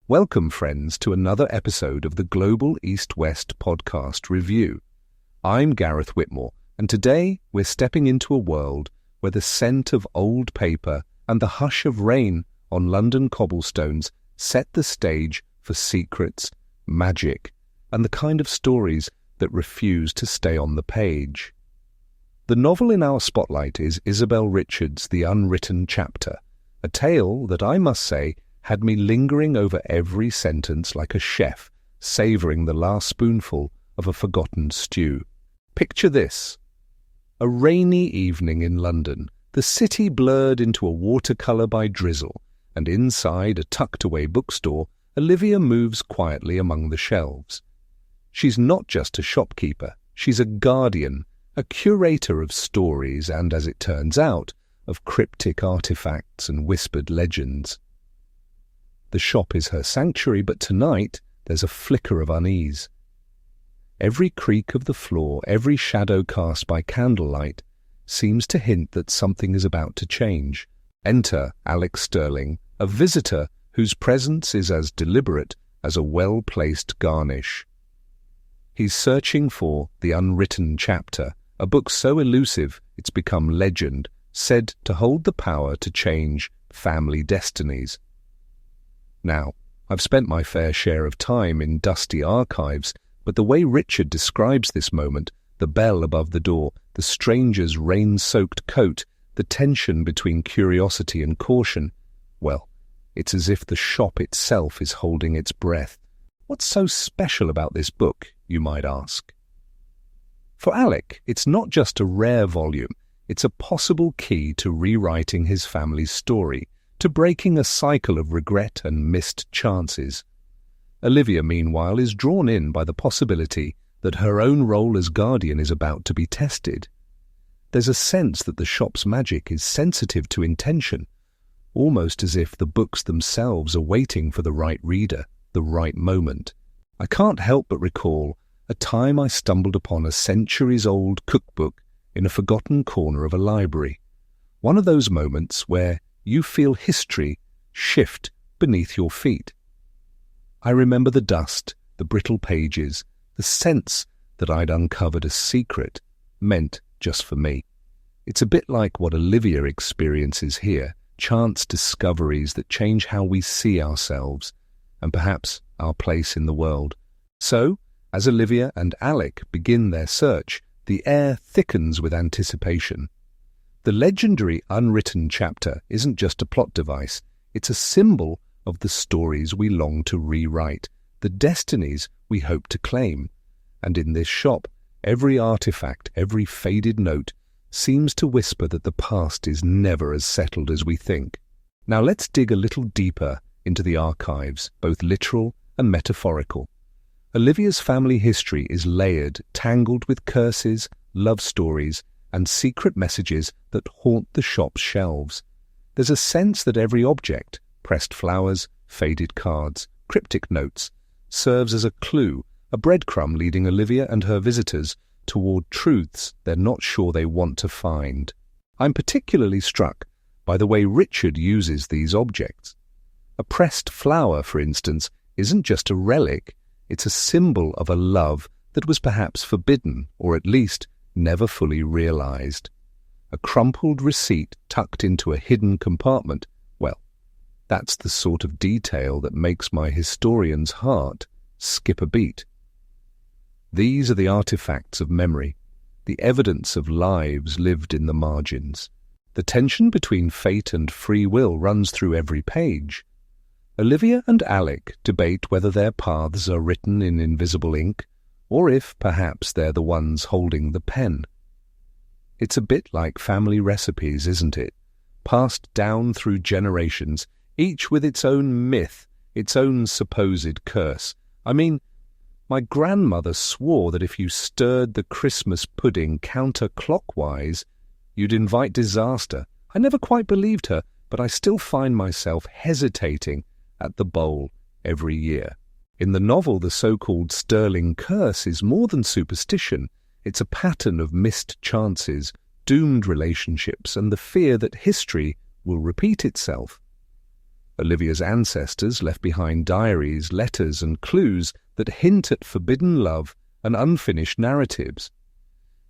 Welcome, friends, to another episode of the Global East-West Podcast Review. I'm Gareth Whitmore, and today we're stepping into a world where the scent of old paper and the hush of rain on London cobblestones set the stage for secrets, magic, and the kind of stories that refuse to stay on the page. The novel in our spotlight is Isabelle Richards' The Unwritten Chapter, a tale that I must say had me lingering over every sentence like a chef savouring the last spoonful of a forgotten stew. Picture this. A rainy evening in London, the city blurred into a watercolour by drizzle, and inside a tucked-away bookstore, Olivia moves quietly among the shelves. She's not just a shopkeeper, she's a guardian, a curator of stories and, as it turns out, of cryptic artefacts and whispered legends. The shop is her sanctuary, but tonight there's a flicker of unease. Every creak of the floor, every shadow cast by candlelight, seems to hint that something is about to change. Enter Alex Sterling, a visitor whose presence is as deliberate as a well-placed garnish. He's searching for The Unwritten Chapter, a book so elusive it's become legend, said to hold the power to change family destinies. Now, I've spent my fair share of time in dusty archives, but the way Richard describes this moment, the bell above the door, the stranger's rain-soaked coat, the tension between curiosity and caution, well, it's as if the shop itself is holding its breath. What's so special about this book, you might ask? For Alec, it's not just a rare volume, it's a possible key to rewriting his family's story, to breaking a cycle of regret and missed chances. Olivia, meanwhile, is drawn in by the possibility that her own role as guardian is about to be tested. There's a sense that the shop's magic is sensitive to intention, almost as if the books themselves are waiting for the right reader, the right moment. I can't help but recall a time I stumbled upon a centuries-old cookbook in a forgotten corner of a library. One of those moments where you feel history shift beneath your feet. I remember the dust, the brittle pages, the sense that I'd uncovered a secret meant just for me. It's a bit like what Olivia experiences here, chance discoveries that change how we see ourselves and perhaps our place in the world. So, as Olivia and Alec begin their search, the air thickens with anticipation. The legendary Unwritten Chapter isn't just a plot device, it's a symbol of the stories we long to rewrite, the destinies we hope to claim. And in this shop, every artifact, every faded note, seems to whisper that the past is never as settled as we think. Now let's dig a little deeper into the archives, both literal and metaphorical. Olivia's family history is layered, tangled with curses, love stories, and secret messages that haunt the shop's shelves. There's a sense that every object, pressed flowers, faded cards, cryptic notes, serves as a clue, a breadcrumb leading Olivia and her visitors toward truths they're not sure they want to find. I'm particularly struck by the way Richard uses these objects. A pressed flower, for instance, isn't just a relic, it's a symbol of a love that was perhaps forbidden, or at least never fully realized. A crumpled receipt tucked into a hidden compartment, well, that's the sort of detail that makes my historian's heart skip a beat. These are the artifacts of memory, the evidence of lives lived in the margins. The tension between fate and free will runs through every page. Olivia and Alec debate whether their paths are written in invisible ink, or if, perhaps, they're the ones holding the pen. It's a bit like family recipes, isn't it? Passed down through generations, each with its own myth, its own supposed curse. I mean, my grandmother swore that if you stirred the Christmas pudding counterclockwise, you'd invite disaster. I never quite believed her, but I still find myself hesitating at the bowl every year. In the novel, the so-called Sterling curse is more than superstition. It's a pattern of missed chances, doomed relationships, and the fear that history will repeat itself. Olivia's ancestors left behind diaries, letters, and clues that hint at forbidden love and unfinished narratives.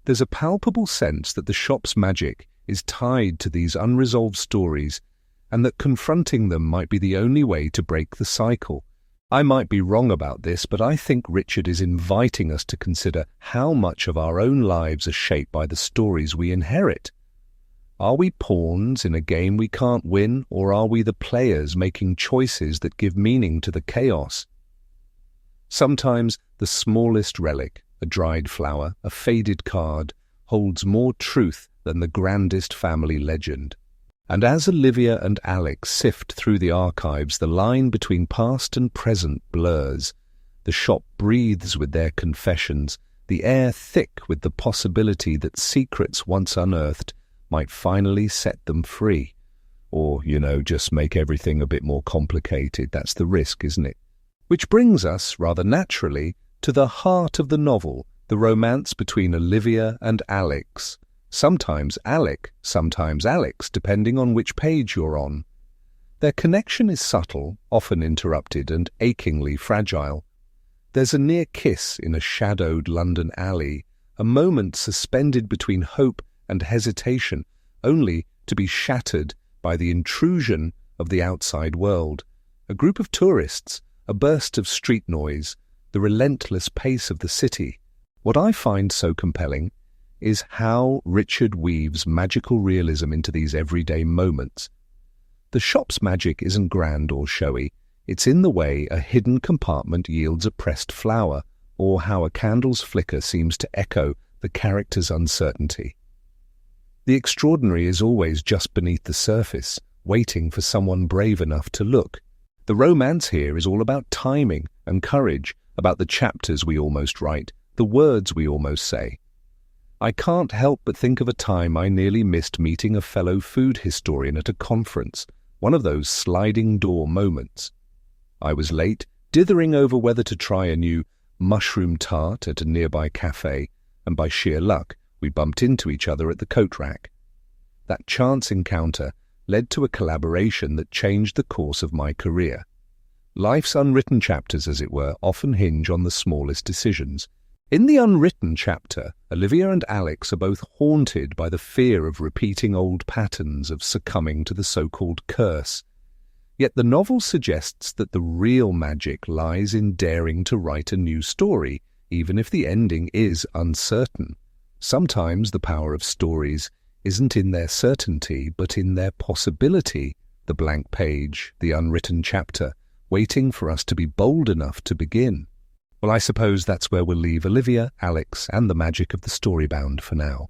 There's a palpable sense that the shop's magic is tied to these unresolved stories, and that confronting them might be the only way to break the cycle. I might be wrong about this, but I think Richard is inviting us to consider how much of our own lives are shaped by the stories we inherit. Are we pawns in a game we can't win, or are we the players making choices that give meaning to the chaos? Sometimes the smallest relic, a dried flower, a faded card, holds more truth than the grandest family legend. And as Olivia and Alex sift through the archives, the line between past and present blurs. The shop breathes with their confessions, the air thick with the possibility that secrets once unearthed might finally set them free. Or, just make everything a bit more complicated. That's the risk, isn't it? Which brings us, rather naturally, to the heart of the novel, the romance between Olivia and Alex. Sometimes Alec, sometimes Alex, depending on which page you're on. Their connection is subtle, often interrupted, and achingly fragile. There's a near kiss in a shadowed London alley, a moment suspended between hope and hesitation, only to be shattered by the intrusion of the outside world. A group of tourists, a burst of street noise, the relentless pace of the city. What I find so compelling is how Richard weaves magical realism into these everyday moments. The shop's magic isn't grand or showy. It's in the way a hidden compartment yields a pressed flower, or how a candle's flicker seems to echo the character's uncertainty. The extraordinary is always just beneath the surface, waiting for someone brave enough to look. The romance here is all about timing and courage, about the chapters we almost write, the words we almost say. I can't help but think of a time I nearly missed meeting a fellow food historian at a conference, one of those sliding door moments. I was late, dithering over whether to try a new mushroom tart at a nearby cafe, and by sheer luck, we bumped into each other at the coat rack. That chance encounter led to a collaboration that changed the course of my career. Life's unwritten chapters, as it were, often hinge on the smallest decisions. In the unwritten chapter, Olivia and Alex are both haunted by the fear of repeating old patterns, of succumbing to the so-called curse. Yet the novel suggests that the real magic lies in daring to write a new story, even if the ending is uncertain. Sometimes the power of stories isn't in their certainty, but in their possibility, the blank page, the unwritten chapter, waiting for us to be bold enough to begin. Well, I suppose that's where we'll leave Olivia, Alex, and the magic of the Storybound for now.